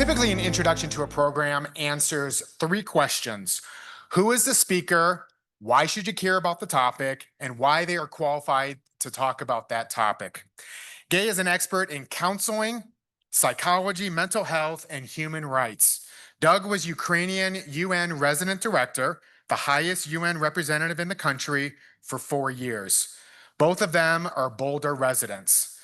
Typically, an introduction to a program answers three questions. Who is the speaker? Why should you care about the topic? And why they are qualified to talk about that topic. Gaea is an expert in counseling, psychology, mental health, and human rights. Doug was Ukrainian UN resident director, the highest UN representative in the country, for 4 years. Both of them are Boulder residents.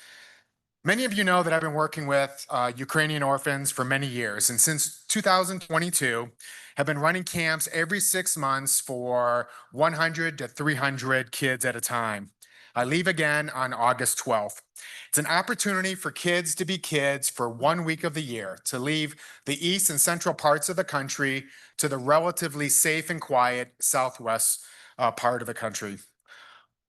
Many of you know that I've been working with Ukrainian orphans for many years, and since 2022, have been running camps every 6 months for 100 to 300 kids at a time. I leave again on August 12th. It's an opportunity for kids to be kids for 1 week of the year, to leave the east and central parts of the country to the relatively safe and quiet southwest part of the country.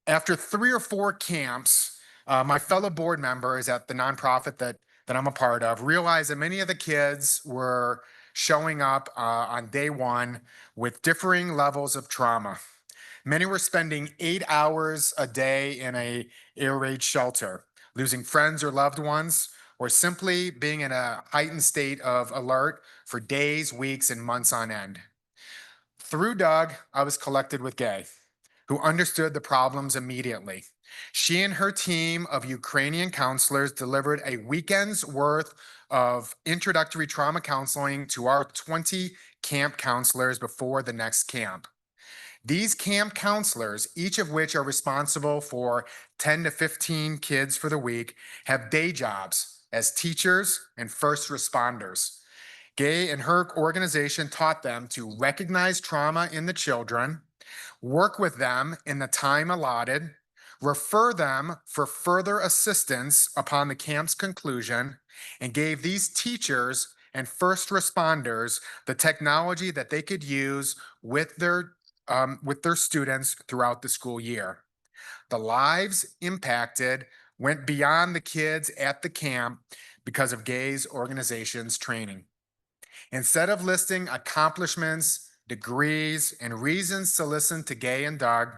After 3 or 4 camps, my fellow board members at the nonprofit that I'm a part of realized that many of the kids were showing up on day one with differing levels of trauma. Many were spending 8 hours a day in a air raid shelter, losing friends or loved ones, or simply being in a heightened state of alert for days, weeks, and months on end. Through Doug, I was connected with Gaea, who understood the problems immediately. She and her team of Ukrainian counselors delivered a weekend's worth of introductory trauma counseling to our 20 camp counselors before the next camp. These camp counselors, each of which are responsible for 10 to 15 kids for the week, have day jobs as teachers and first responders. Gaea and her organization taught them to recognize trauma in the children, work with them in the time allotted, refer them for further assistance upon the camp's conclusion, and gave these teachers and first responders the technology that they could use with their students throughout the school year. The lives impacted went beyond the kids at the camp because of Gaea's organization's training. Instead of listing accomplishments, degrees, and reasons to listen to Gaea and Doug,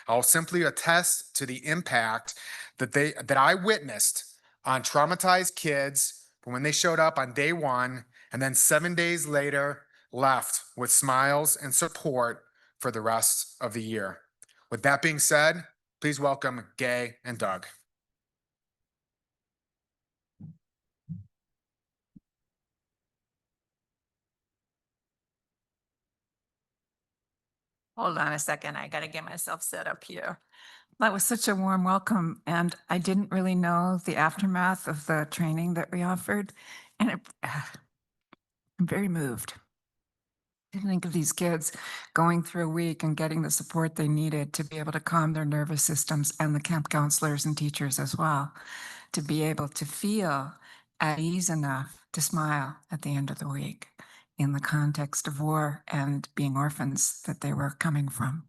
I'll simply attest to the impact that I witnessed on traumatized kids when they showed up on day one and then 7 days later left with smiles and support for the rest of the year. With that being said, please welcome Gaea and Doug. Hold on a second, I gotta get myself set up here. That was such a warm welcome, and I didn't really know the aftermath of the training that we offered, and I'm very moved. I think of these kids going through a week and getting the support they needed to be able to calm their nervous systems, and the camp counselors and teachers as well, to be able to feel at ease enough to smile at the end of the week in the context of war and being orphans that they were coming from.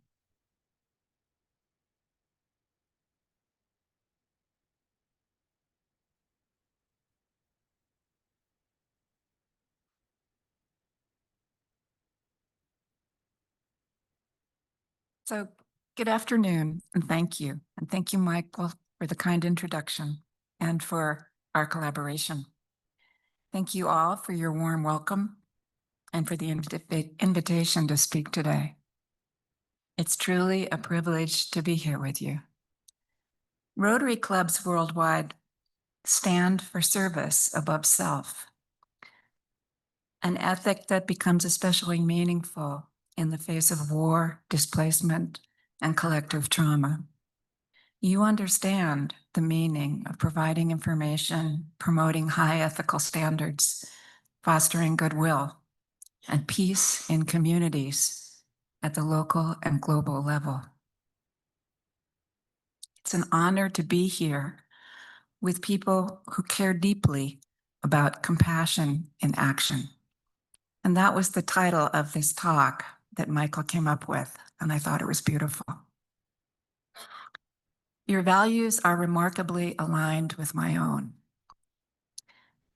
So good afternoon, and thank you. And thank you, Michael, for the kind introduction and for our collaboration. Thank you all for your warm welcome and for the invitation to speak today. It's truly a privilege to be here with you. Rotary clubs worldwide stand for service above self, an ethic that becomes especially meaningful in the face of war, displacement, and collective trauma. You understand the meaning of providing information, promoting high ethical standards, fostering goodwill, and peace in communities at the local and global level. It's an honor to be here with people who care deeply about compassion in action. And that was the title of this talk that Michael came up with, and I thought it was beautiful. Your values are remarkably aligned with my own.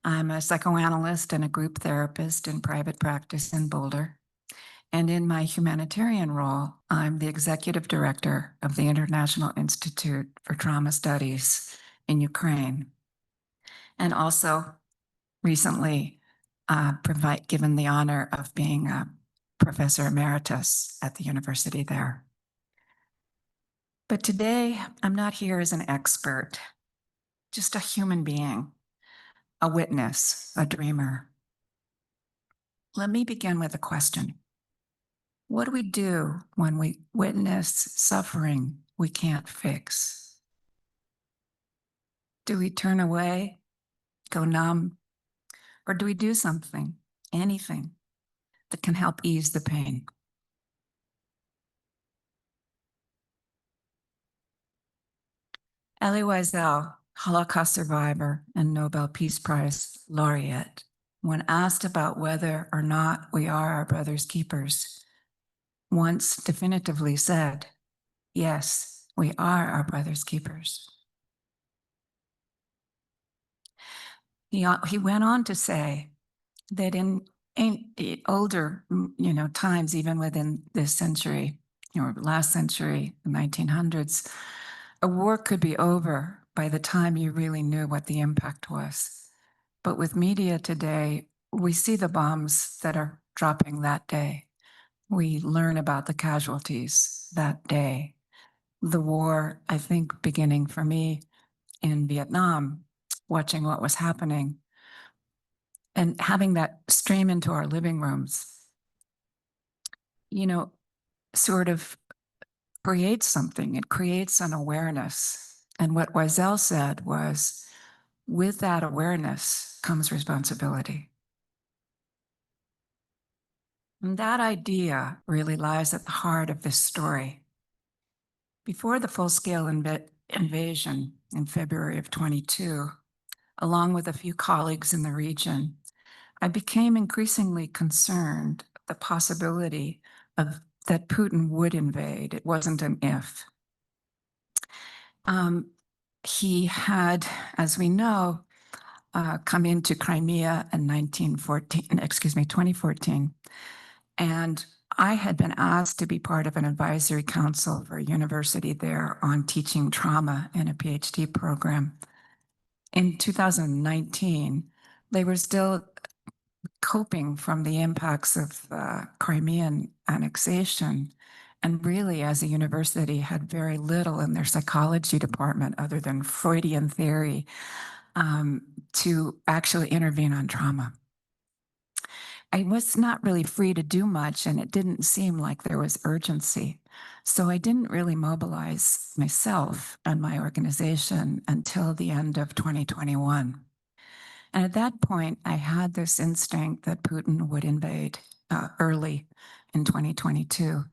I'm a psychoanalyst and a group therapist in private practice in Boulder. And in my humanitarian role, I'm the executive director of the International Institute for Trauma Studies in Ukraine. And also recently given the honor of being a professor emeritus at the university there. But today, I'm not here as an expert, just a human being, a witness, a dreamer. Let me begin with a question. What do we do when we witness suffering we can't fix? Do we turn away, go numb, or do we do something, anything, that can help ease the pain? Elie Wiesel, Holocaust survivor and Nobel Peace Prize laureate, when asked about whether or not we are our brother's keepers, once definitively said, yes, we are our brother's keepers. He went on to say that in older, times, even within this century, last century, the 1900s, a war could be over by the time you really knew what the impact was. But with media today, we see the bombs that are dropping that day. We learn about the casualties that day. The war, I think, beginning for me in Vietnam, watching what was happening and having that stream into our living rooms, sort of creates something. It creates an awareness. And what Wiesel said was, with that awareness comes responsibility. And that idea really lies at the heart of this story. Before the full-scale invasion in February of 22, along with a few colleagues in the region, I became increasingly concerned the possibility of that Putin would invade. It wasn't an if. He had, as we know, come into Crimea in 2014. And I had been asked to be part of an advisory council for a university there on teaching trauma in a PhD program. In 2019, they were still coping from the impacts of Crimean annexation, and really, as a university, had very little in their psychology department other than Freudian theory to actually intervene on trauma. I was not really free to do much, and it didn't seem like there was urgency. So I didn't really mobilize myself and my organization until the end of 2021. And at that point, I had this instinct that Putin would invade early in 2022.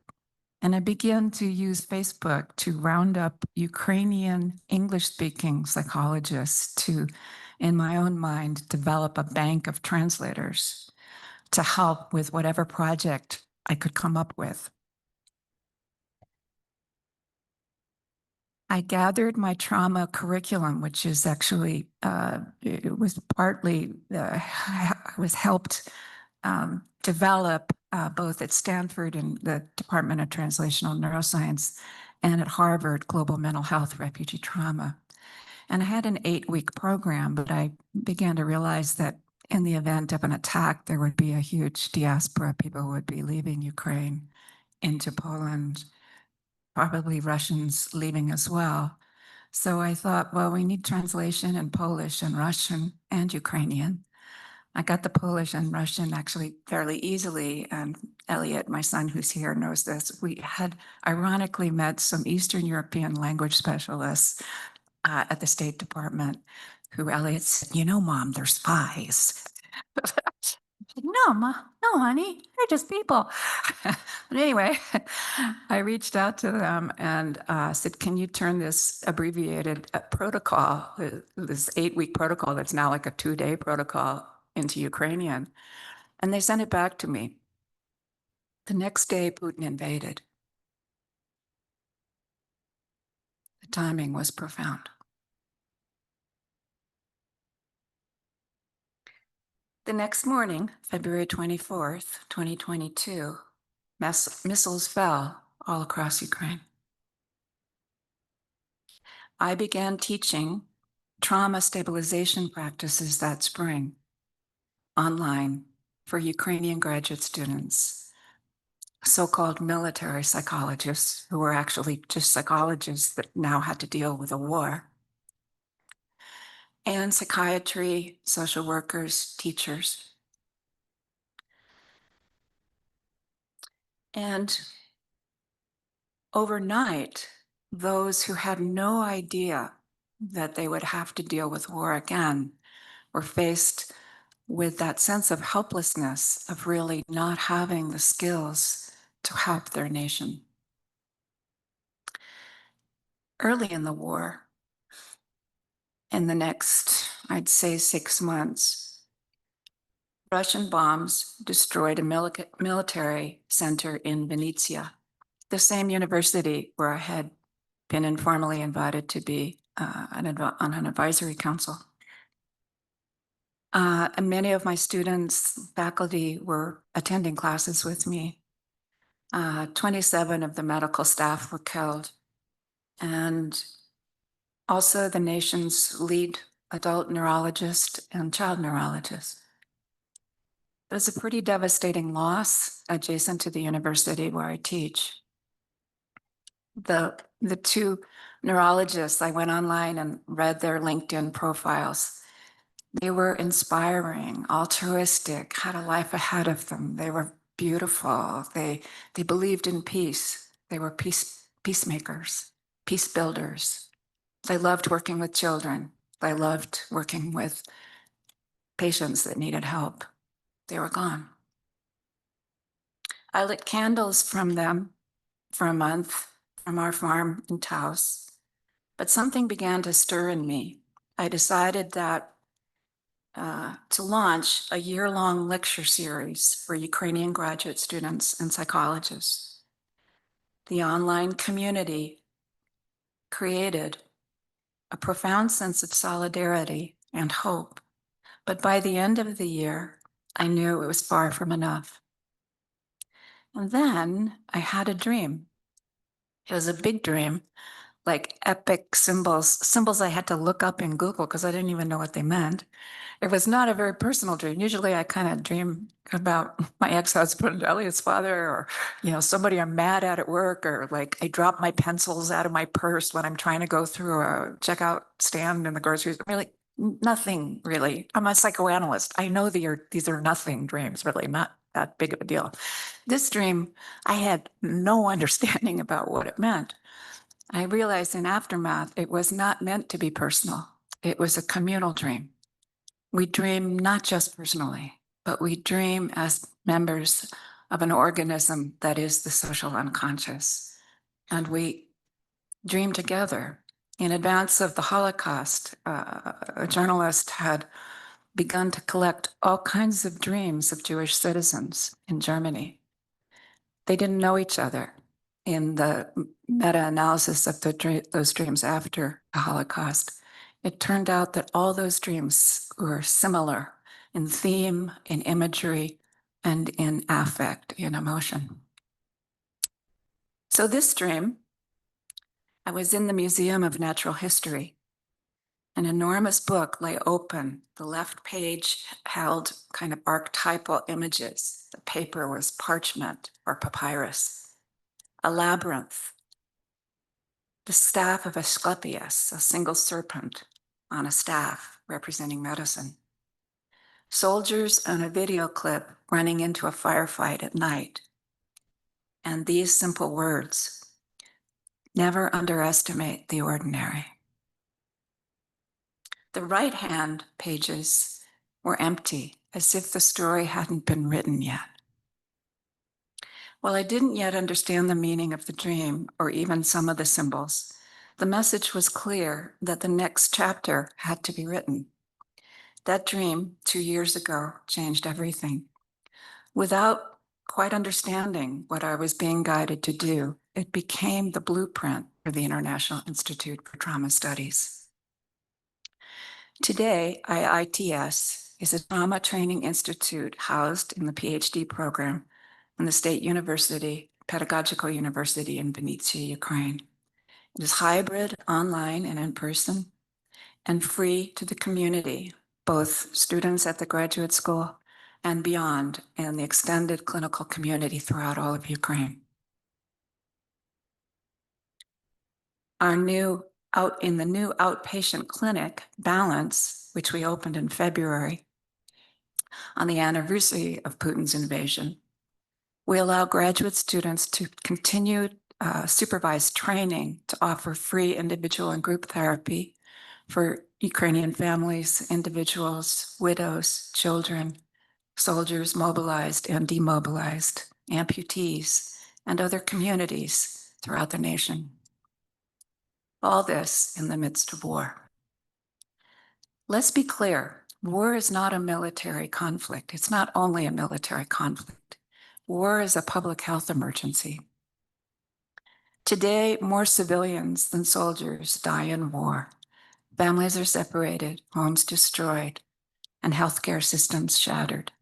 And I began to use Facebook to round up Ukrainian English-speaking psychologists to, in my own mind, develop a bank of translators to help with whatever project I could come up with. I gathered my trauma curriculum, which is actually, it was partly, was helped develop both at Stanford in the Department of Translational Neuroscience and at Harvard Global Mental Health Refugee Trauma. And I had an 8-week program, but I began to realize that in the event of an attack, there would be a huge diaspora. People would be leaving Ukraine into Poland, probably Russians leaving as well. So I thought, well, we need translation in Polish and Russian and Ukrainian. I got the Polish and Russian actually fairly easily. And Elliot, my son who's here, knows this. We had ironically met some Eastern European language specialists at the State Department who Elliot said, Mom, they're spies. No, Ma, no, honey, they're just people. But anyway, I reached out to them and said, can you turn this abbreviated protocol, this 8-week protocol that's now like a 2-day protocol, into Ukrainian? And they sent it back to me. The next day, Putin invaded. The timing was profound. The next morning, February 24th, 2022, missiles fell all across Ukraine. I began teaching trauma stabilization practices that spring. online for Ukrainian graduate students, so-called military psychologists who were actually just psychologists that now had to deal with a war, and psychiatry, social workers, teachers. And overnight, those who had no idea that they would have to deal with war again were faced with that sense of helplessness of really not having the skills to help their nation. Early in the war, in the next, I'd say 6 months, Russian bombs destroyed a military center in Vinnytsia, the same university where I had been informally invited to be on an advisory council. And many of my students, faculty were attending classes with me. 27 of the medical staff were killed. And also the nation's lead adult neurologist and child neurologist. It was a pretty devastating loss adjacent to the university where I teach. The two neurologists, I went online and read their LinkedIn profiles. They were inspiring, altruistic, had a life ahead of them. They were beautiful. They believed in peace. They were peacemakers, peace builders. They loved working with children. They loved working with patients that needed help. They were gone. I lit candles from them for a month from our farm in Taos, but something began to stir in me. I decided that to launch a year-long lecture series for Ukrainian graduate students and psychologists. The online community created a profound sense of solidarity and hope, but by the end of the year, I knew it was far from enough. And then I had a dream. It was a big dream, like epic symbols I had to look up in Google because I didn't even know what they meant. It was not a very personal dream. Usually I kind of dream about my ex-husband, Elliot's father, or, somebody I'm mad at work, or like I drop my pencils out of my purse when I'm trying to go through a checkout stand in the grocery store. Really, nothing really. I'm a psychoanalyst. I know these are nothing dreams, really, not that big of a deal. This dream, I had no understanding about what it meant. I realized in aftermath, it was not meant to be personal. It was a communal dream. We dream not just personally, but we dream as members of an organism that is the social unconscious. And we dream together. In advance of the Holocaust, a journalist had begun to collect all kinds of dreams of Jewish citizens in Germany. They didn't know each other. In the meta-analysis of those dreams after the Holocaust, it turned out that all those dreams were similar in theme, in imagery, and in affect, in emotion. So this dream, I was in the Museum of Natural History. An enormous book lay open. The left page held kind of archetypal images. The paper was parchment or papyrus. A labyrinth, the staff of Asclepius, a single serpent on a staff representing medicine. Soldiers on a video clip running into a firefight at night. And these simple words, never underestimate the ordinary. The right-hand pages were empty, as if the story hadn't been written yet. While I didn't yet understand the meaning of the dream or even some of the symbols, the message was clear that the next chapter had to be written. That dream 2 years ago changed everything. Without quite understanding what I was being guided to do, it became the blueprint for the International Institute for Trauma Studies. Today, IITS is a trauma training institute housed in the PhD program in the State University, Pedagogical University in Vinnytsia, Ukraine. It is hybrid, online and in person, and free to the community, both students at the graduate school and beyond in the extended clinical community throughout all of Ukraine. In the new outpatient clinic, Balance, which we opened in February on the anniversary of Putin's invasion, we allow graduate students to continue supervised training to offer free individual and group therapy for Ukrainian families, individuals, widows, children, soldiers mobilized and demobilized, amputees, and other communities throughout the nation. All this in the midst of war. Let's be clear, war is not a military conflict. It's not only a military conflict. War is a public health emergency. Today, more civilians than soldiers die in war. Families are separated, homes destroyed, and healthcare systems shattered.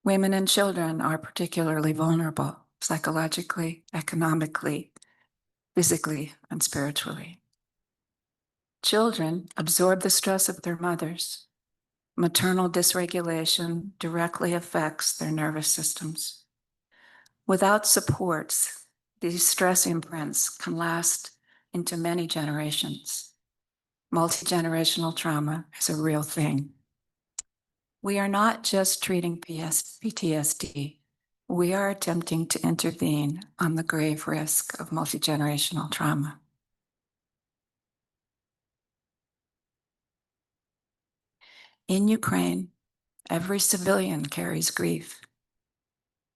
Women and children are particularly vulnerable, psychologically, economically, physically, and spiritually. Children absorb the stress of their mothers. Maternal dysregulation directly affects their nervous systems. Without supports, these stress imprints can last into many generations. Multi-generational trauma is a real thing. We are not just treating PTSD. We are attempting to intervene on the grave risk of multi-generational trauma. In Ukraine, every civilian carries grief.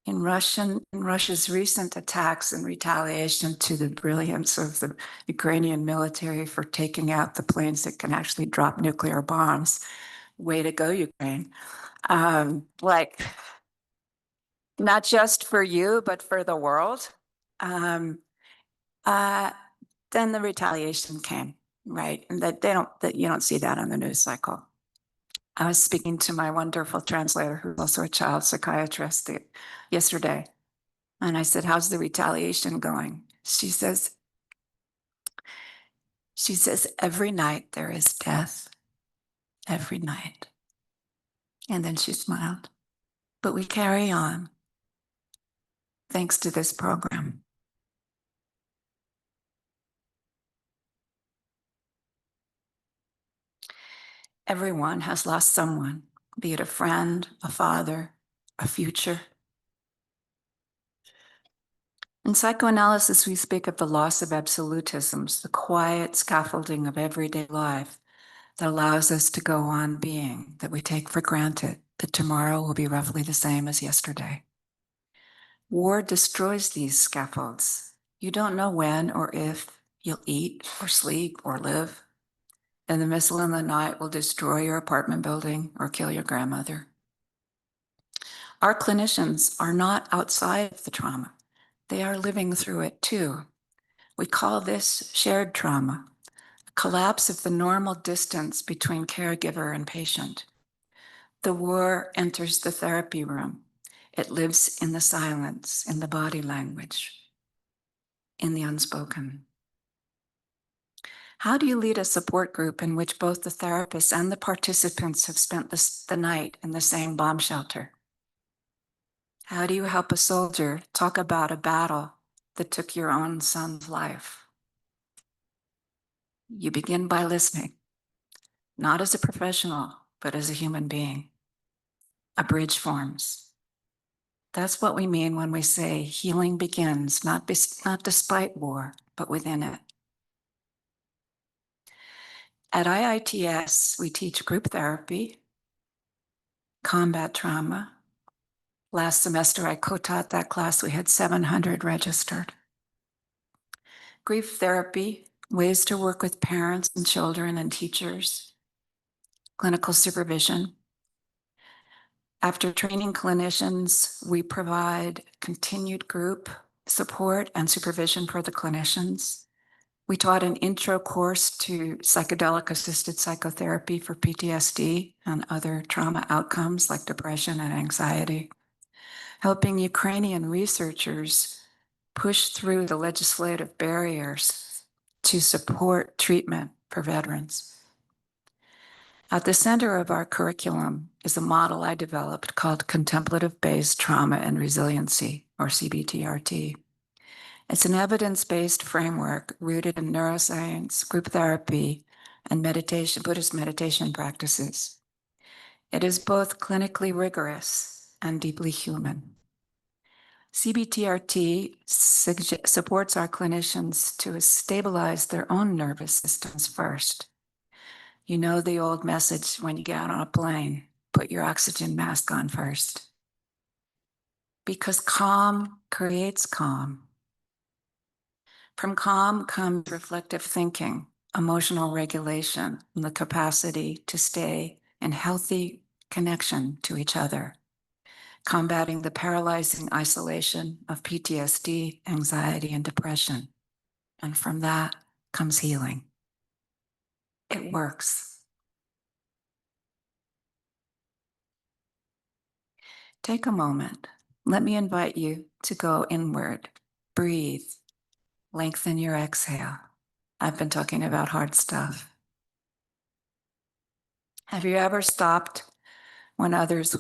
In Russia's recent attacks in retaliation to the brilliance of the Ukrainian military for taking out the planes that can actually drop nuclear bombs, way to go, Ukraine. Not just for you, but for the world. Then the retaliation came, right? And that you don't see that on the news cycle. I was speaking to my wonderful translator, who's also a child psychiatrist, yesterday. And I said, how's the retaliation going? She says, every night there is death, every night. And then she smiled. But we carry on, thanks to this program. Everyone has lost someone, be it a friend, a father, a future. In psychoanalysis, we speak of the loss of absolutisms, the quiet scaffolding of everyday life that allows us to go on being, that we take for granted that tomorrow will be roughly the same as yesterday. War destroys these scaffolds. You don't know when or if you'll eat or sleep or live. And the missile in the night will destroy your apartment building or kill your grandmother. Our clinicians are not outside of the trauma. They are living through it too. We call this shared trauma, a collapse of the normal distance between caregiver and patient. The war enters the therapy room. It lives in the silence, in the body language, in the unspoken. How do you lead a support group in which both the therapists and the participants have spent the night in the same bomb shelter? How do you help a soldier talk about a battle that took your own son's life? You begin by listening, not as a professional, but as a human being. A bridge forms. That's what we mean when we say healing begins, not despite war, but within it. At IITS, we teach group therapy, combat trauma. Last semester, I co-taught that class. We had 700 registered. Grief therapy, ways to work with parents and children and teachers, clinical supervision. After training clinicians, we provide continued group support and supervision for the clinicians. We taught an intro course to psychedelic-assisted psychotherapy for PTSD and other trauma outcomes like depression and anxiety, helping Ukrainian researchers push through the legislative barriers to support treatment for veterans. At the center of our curriculum is a model I developed called Contemplative-Based Trauma and Resiliency, or CBTRT. It's an evidence-based framework rooted in neuroscience, group therapy, and meditation, Buddhist meditation practices. It is both clinically rigorous and deeply human. CBTRT supports our clinicians to stabilize their own nervous systems first. You know the old message when you get on a plane, put your oxygen mask on first. Because calm creates calm. From calm comes reflective thinking, emotional regulation, and the capacity to stay in healthy connection to each other, combating the paralyzing isolation of PTSD, anxiety, and depression. And from that comes healing. It works. Take a moment. Let me invite you to go inward. Breathe. Lengthen your exhale. I've been talking about hard stuff. Have you ever stopped when others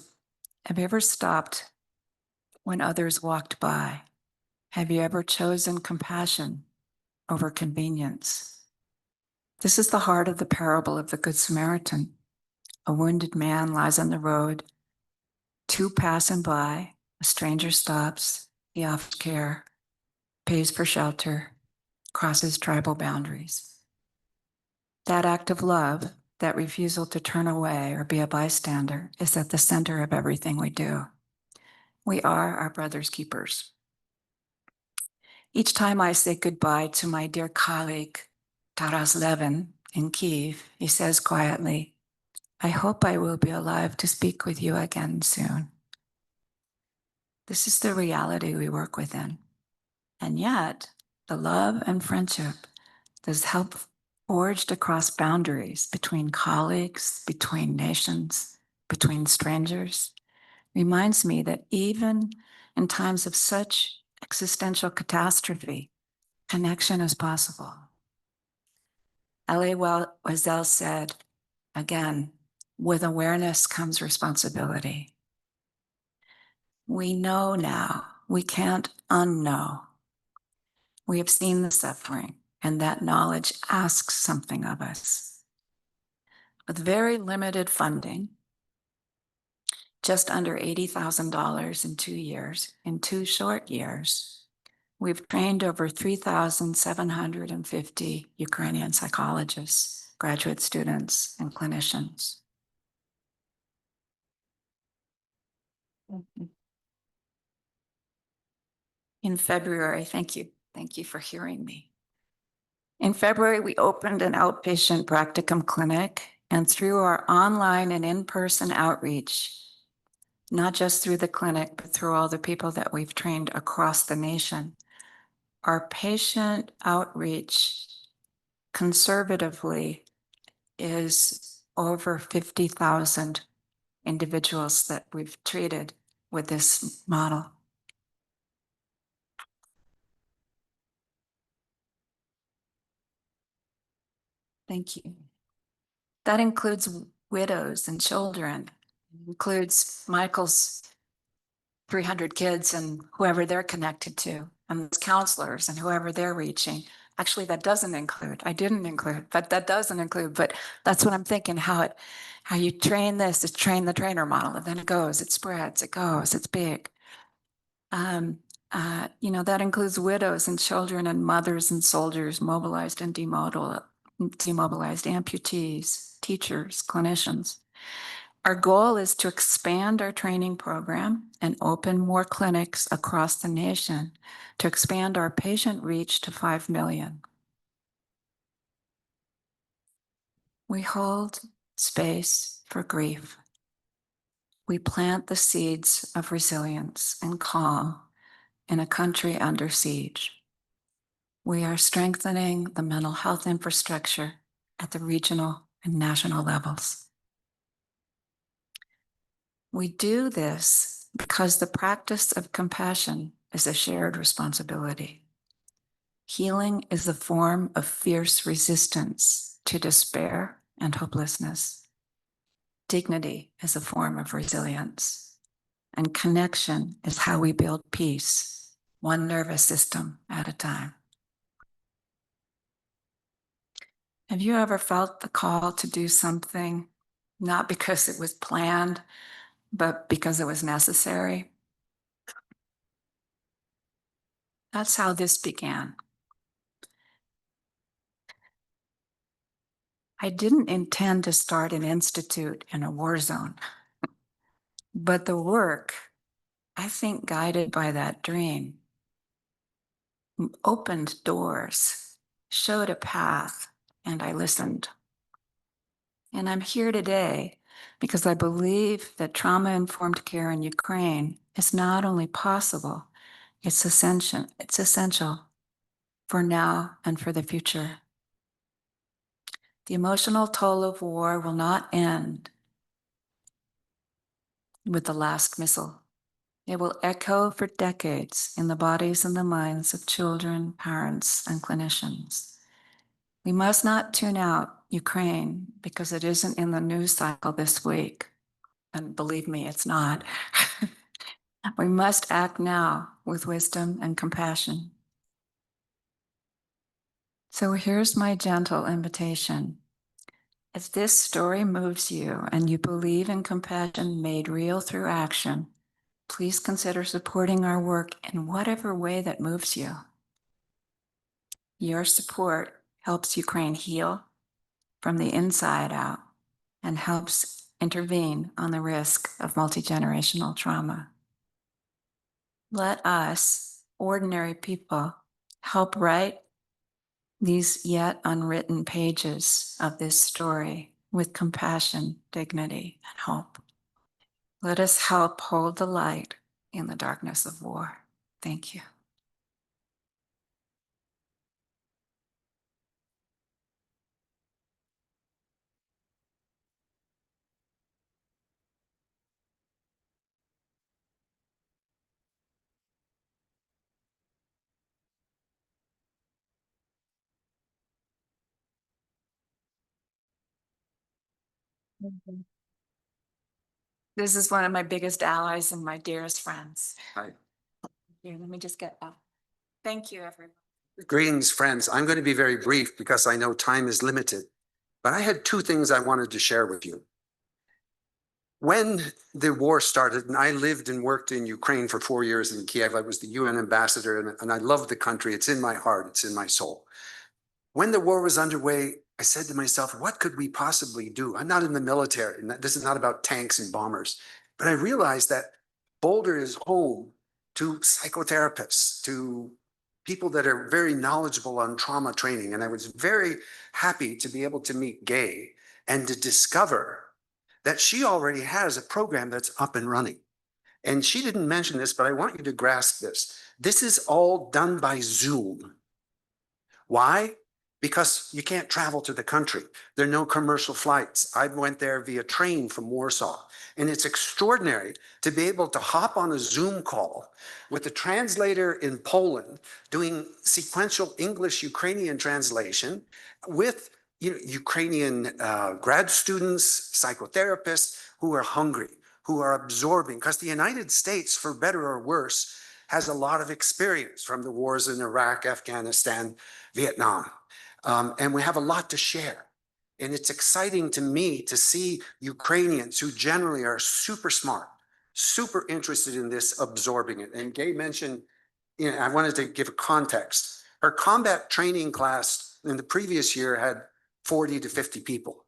walked by? Have you ever chosen compassion over convenience? This is the heart of the parable of the Good Samaritan. A wounded man lies on the road. Two pass him by. A stranger stops. He offers care, pays for shelter, crosses tribal boundaries. That act of love, that refusal to turn away or be a bystander, is at the center of everything we do. We are our brother's keepers. Each time I say goodbye to my dear colleague, Taras Levin, in Kyiv, he says quietly, "I hope I will be alive to speak with you again soon." This is the reality we work within. And yet, the love and friendship that's helped forged across boundaries between colleagues, between nations, between strangers, reminds me that even in times of such existential catastrophe, connection is possible. Elie Wiesel said, again, with awareness comes responsibility. We know now, we can't unknow. We have seen the suffering, and that knowledge asks something of us. With very limited funding, just under $80,000 in 2 years, in 2 short years, we've trained over 3,750 Ukrainian psychologists, graduate students, and clinicians. In February, thank you for hearing me. In February, we opened an outpatient practicum clinic, and through our online and in-person outreach, not just through the clinic, but through all the people that we've trained across the nation, our patient outreach conservatively is over 50,000 individuals that we've treated with this model. Thank you. That includes widows and children. It includes Michael's 300 kids and whoever they're connected to, and counselors and whoever they're reaching. Actually, that doesn't include, I didn't include, but that doesn't include, but that's what I'm thinking, how you train this is train the trainer model, and then it goes, it spreads, it goes, it's big. That includes widows and children and mothers and soldiers, mobilized and demobilized, amputees, teachers, clinicians. Our goal is to expand our training program and open more clinics across the nation to expand our patient reach to 5 million. We hold space for grief. We plant the seeds of resilience and calm in a country under siege. We are strengthening the mental health infrastructure at the regional and national levels. We do this because the practice of compassion is a shared responsibility. Healing is a form of fierce resistance to despair and hopelessness. Dignity is a form of resilience, and connection is how we build peace, one nervous system at a time. Have you ever felt the call to do something, not because it was planned, but because it was necessary? That's how this began. I didn't intend to start an institute in a war zone, but the work, I think guided by that dream, opened doors, showed a path, and I listened. And I'm here today because I believe that trauma-informed care in Ukraine is not only possible, it's essential. It's essential for now and for the future. The emotional toll of war will not end with the last missile. It will echo for decades in the bodies and the minds of children, parents, and clinicians. We must not tune out Ukraine because it isn't in the news cycle this week. And believe me, it's not. We must act now with wisdom and compassion. So here's my gentle invitation. If this story moves you and you believe in compassion made real through action, please consider supporting our work in whatever way that moves you. Your support helps Ukraine heal from the inside out and helps intervene on the risk of multi-generational trauma. Let us, ordinary people, help write these yet unwritten pages of this story with compassion, dignity, and hope. Let us help hold the light in the darkness of war. Thank you. This is one of my biggest allies and my dearest friends. Hi. Here, let me just get up. Thank you, everyone. Greetings, friends. I'm going to be very brief because I know time is limited, but I had two things I wanted to share with you. When the war started, and I lived and worked in Ukraine for 4 years in Kiev, I was the UN ambassador, and I love the country. It's in my heart, it's in my soul. When the war was underway, I said to myself, what could we possibly do? I'm not in the military, and this is not about tanks and bombers, but I realized that Boulder is home to psychotherapists, to people that are very knowledgeable on trauma training. And I was very happy to be able to meet Gaea and to discover that she already has a program that's up and running. And she didn't mention this, but I want you to grasp this. This is all done by Zoom. Why? Because you can't travel to the country. There are no commercial flights. I went there via train from Warsaw. And it's extraordinary to be able to hop on a Zoom call with a translator in Poland doing sequential English-Ukrainian translation with Ukrainian grad students, psychotherapists who are hungry, who are absorbing. Because the United States, for better or worse, has a lot of experience from the wars in Iraq, Afghanistan, Vietnam. And we have a lot to share. And it's exciting to me to see Ukrainians who generally are super smart, super interested in this, absorbing it. And Gaea mentioned, I wanted to give a context. Her combat training class in the previous year had 40 to 50 people.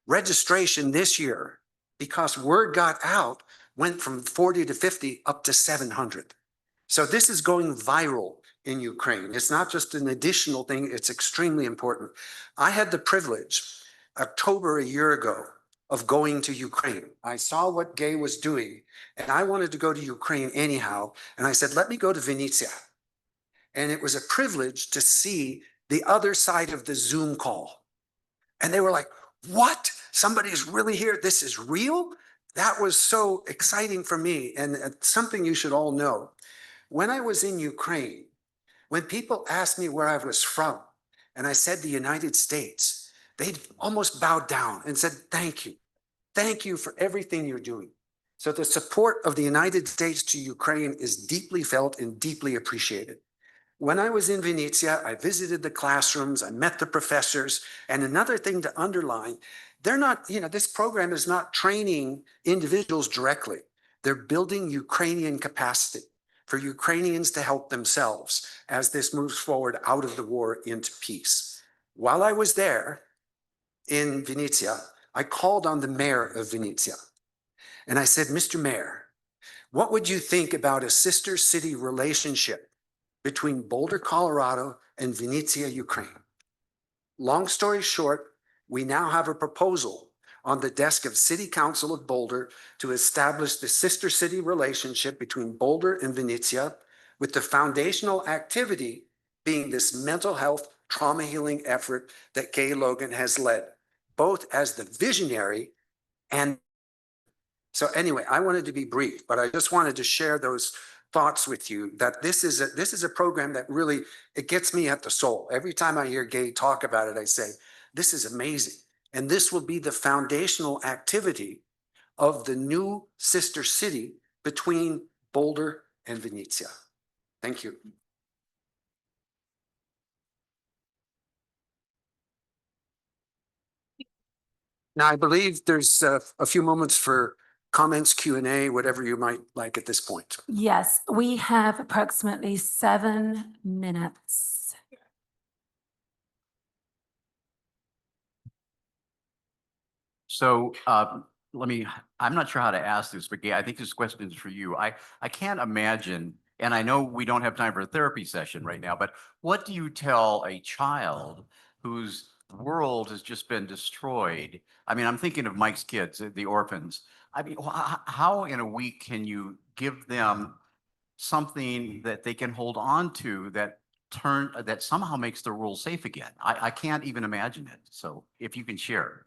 Registration this year, because word got out, went from 40 to 50 up to 700. So this is going viral in Ukraine. It's not just an additional thing, it's extremely important. I had the privilege, October a year ago, of going to Ukraine. I saw what Gaea was doing, and I wanted to go to Ukraine anyhow. And I said, let me go to Vinnytsia. And it was a privilege to see the other side of the Zoom call. And they were like, what? Somebody is really here? This is real? That was so exciting for me, and something you should all know. When I was in Ukraine, when people asked me where I was from, and I said the United States, they almost bowed down and said, thank you. Thank you for everything you're doing. So the support of the United States to Ukraine is deeply felt and deeply appreciated. When I was in Vinnytsia, I visited the classrooms, I met the professors, and another thing to underline, they're not, this program is not training individuals directly. They're building Ukrainian capacity for Ukrainians to help themselves as this moves forward out of the war into peace. While I was there in Vinnytsia, I called on the mayor of Vinnytsia and I said, Mr. Mayor, what would you think about a sister city relationship between Boulder, Colorado and Vinnytsia, Ukraine? Long story short, we now have a proposal on the desk of City Council of Boulder to establish the sister city relationship between Boulder and Vinnytsia, with the foundational activity being this mental health trauma healing effort that Gaea Logan has led, both as the visionary and so anyway, I wanted to be brief, but I just wanted to share those thoughts with you that this is a program that really, it gets me at the soul. Every time I hear Gaea talk about it, I say, this is amazing. And this will be the foundational activity of the new sister city between Boulder and Vinnytsia. Thank you. Now, I believe there's a few moments for comments, Q&A, whatever you might like at this point. Yes, we have approximately 7 minutes. So I'm not sure how to ask this, but Gaea, I think this question is for you. I can't imagine, and I know we don't have time for a therapy session right now, but what do you tell a child whose world has just been destroyed? I mean, I'm thinking of Mike's kids, the orphans. I mean, how in a week can you give them something that they can hold on to that somehow makes the world safe again? I can't even imagine it. So if you can share.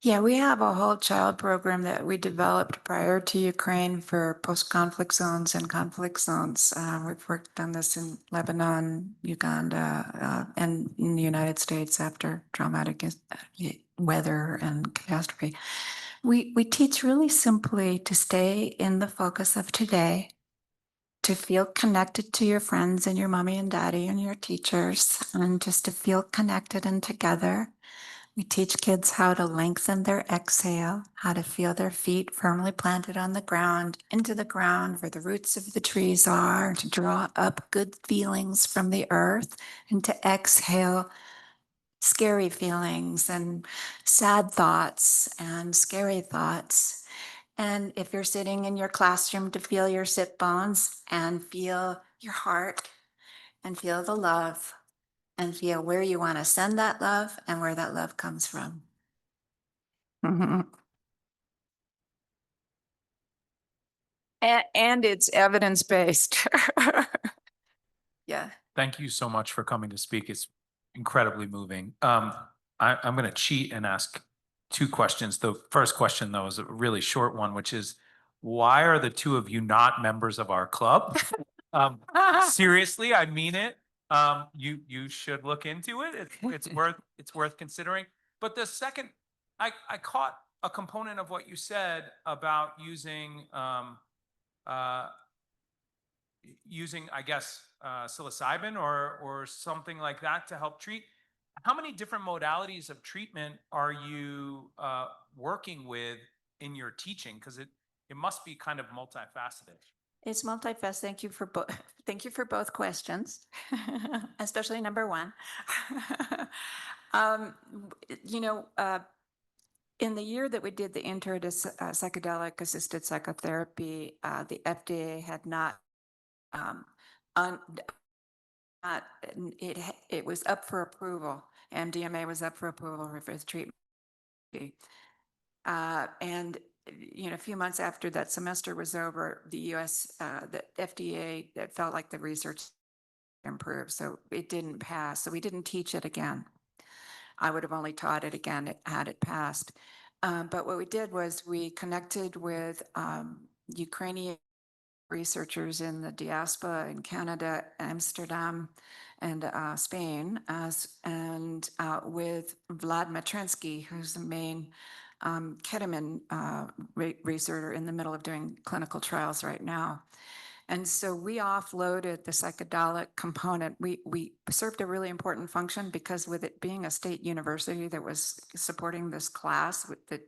Yeah, we have a whole child program that we developed prior to Ukraine for post-conflict zones and conflict zones. We've worked on this in Lebanon, Uganda, and in the United States after traumatic weather and catastrophe. We teach really simply to stay in the focus of today, to feel connected to your friends and your mommy and daddy and your teachers, and just to feel connected and together. We teach kids how to lengthen their exhale, how to feel their feet firmly planted on the ground, into the ground where the roots of the trees are, to draw up good feelings from the earth, and to exhale scary feelings and sad thoughts and scary thoughts. And if you're sitting in your classroom, to feel your sit bones and feel your heart and feel the love and feel where you want to send that love and where that love comes from. And it's evidence-based. Yeah. Thank you so much for coming to speak. It's incredibly moving. I'm going to cheat and ask 2 questions. The first question, though, is a really short one, which is, why are the 2 of you not members of our club? Seriously, I mean it. You should look into it. It's worth considering. But the second, I caught a component of what you said about using I guess, psilocybin or something like that to help treat. How many different modalities of treatment are you working with in your teaching? Because it must be kind of multifaceted. It's multifaceted. Thank you for both. Thank you for both questions, especially number 1. In the year that we did the intro to psychedelic assisted psychotherapy, the FDA had not it was up for approval. MDMA was up for approval for its treatment. And a few months after that semester was over, the the FDA, that felt like the research improved, so it didn't pass. So we didn't teach it again. I would have only taught it again had it passed. But what we did was we connected with Ukrainian researchers in the diaspora in Canada, Amsterdam, and Spain, and with Vlad Matrinsky, who's the main ketamine research, are in the middle of doing clinical trials right now. And so we offloaded the psychedelic component. We served a really important function because with it being a state university that was supporting this class with the,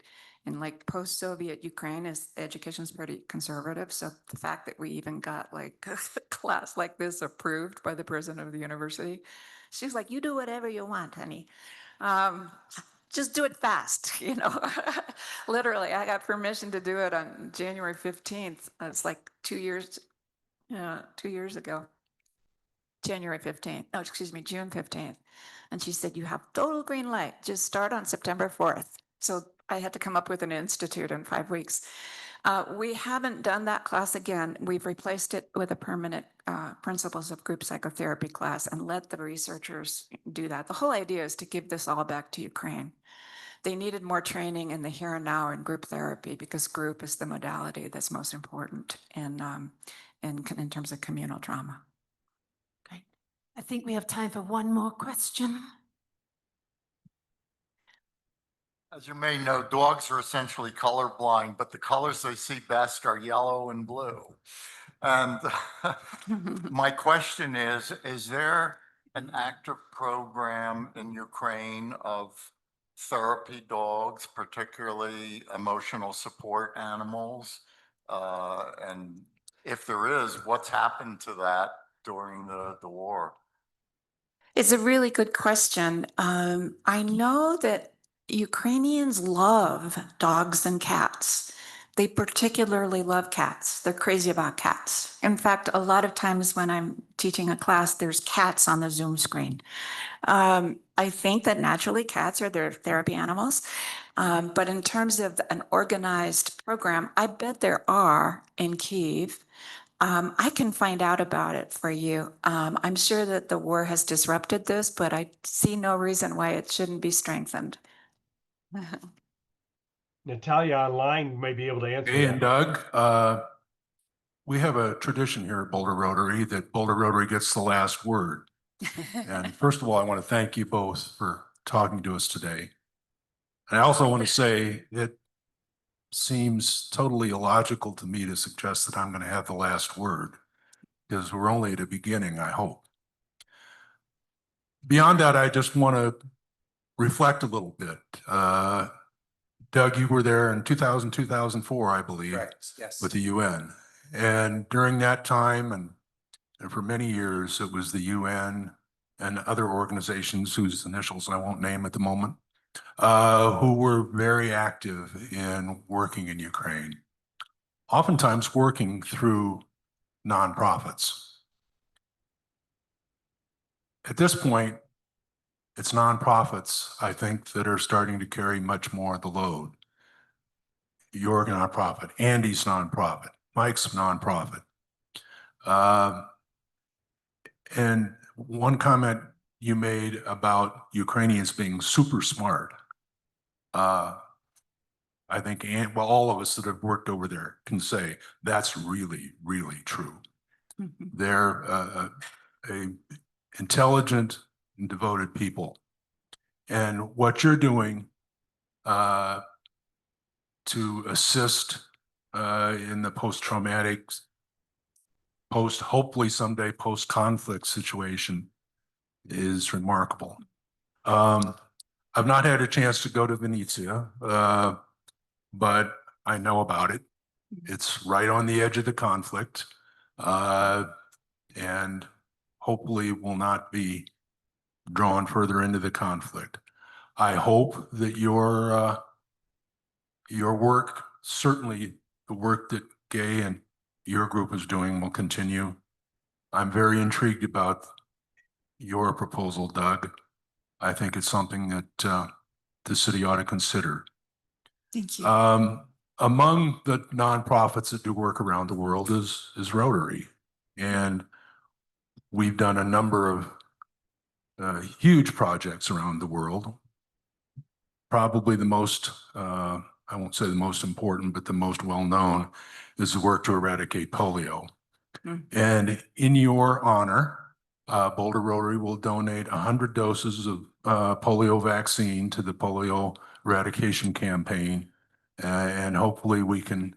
in like post-Soviet Ukraine, is education's pretty conservative. So the fact that we even got like a class like this approved by the president of the university, she's like, you do whatever you want, honey. Just do it fast, you know. Literally, I got permission to do it on January 15th. It's like 2 years 2 years ago, January 15th. No, excuse me, June 15th. And she said, you have total green light. Just start on September 4th. So I had to come up with an institute in 5 weeks. We haven't done that class again. We've replaced it with a permanent principles of group psychotherapy class and let the researchers do that. The whole idea is to give this all back to Ukraine. They needed more training in the here and now in group therapy because group is the modality that's most important in terms of communal trauma. Great. I think we have time for one more question. As you may know, dogs are essentially colorblind, but the colors they see best are yellow and blue. And my question is there an active program in Ukraine of therapy dogs, particularly emotional support animals? And if there is, what's happened to that during the war? It's a really good question. I know that Ukrainians love dogs and cats. They particularly love cats. They're crazy about cats. In fact, a lot of times when I'm teaching a class, there's cats on the Zoom screen. I think that naturally cats are their therapy animals. But in terms of an organized program, I bet there are in Kyiv. I can find out about it for you. I'm sure that the war has disrupted this, but I see no reason why it shouldn't be strengthened. Natalia online may be able to answer Hey, and that. Doug, we have a tradition here at Boulder Rotary that Boulder Rotary gets the last word. And first of all, I want to thank you both for talking to us today. And I also want to say it seems totally illogical to me to suggest that I'm going to have the last word because we're only at the beginning, I hope. Beyond that, I just want to reflect a little bit. Doug, you were there in 2000, 2004, I believe, Correct, yes. with the UN. And during that time and for many years, it was the UN and other organizations whose initials I won't name at the moment, who were very active in working in Ukraine, oftentimes working through nonprofits. At this point, it's nonprofits, I think, that are starting to carry much more of the load. Your nonprofit, Andy's nonprofit, Mike's nonprofit. And one comment you made about Ukrainians being super smart. I think, well, all of us that have worked over there can say that's really, really true. They're a intelligent and devoted people. And what you're doing to assist in the post-traumatic, hopefully someday post-conflict situation is remarkable. I've not had a chance to go to Vinnytsia, but I know about it. It's right on the edge of the conflict, and hopefully will not be drawn further into the conflict. I hope that your work, certainly the work that Gaea and your group is doing, will continue. I'm very intrigued about your proposal, Doug. I think it's something that the city ought to consider. Thank you. Among the nonprofits that do work around the world is Rotary. And we've done a number of huge projects around the world. Probably the most, I won't say the most important, but the most well-known is the work to eradicate polio. And in your honor, Boulder Rotary will donate 100 doses of polio vaccine to the polio eradication campaign. And hopefully we can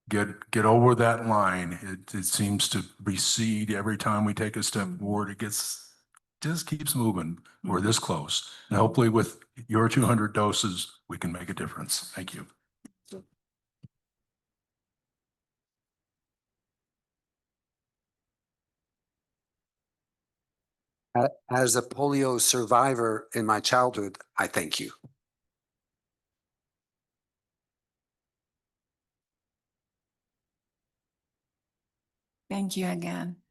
get over that line. It seems to recede every time we take a step forward. It just keeps moving. We're this close. And hopefully with your 200 doses, we can make a difference. Thank you. As a polio survivor in my childhood, I thank you. Thank you again.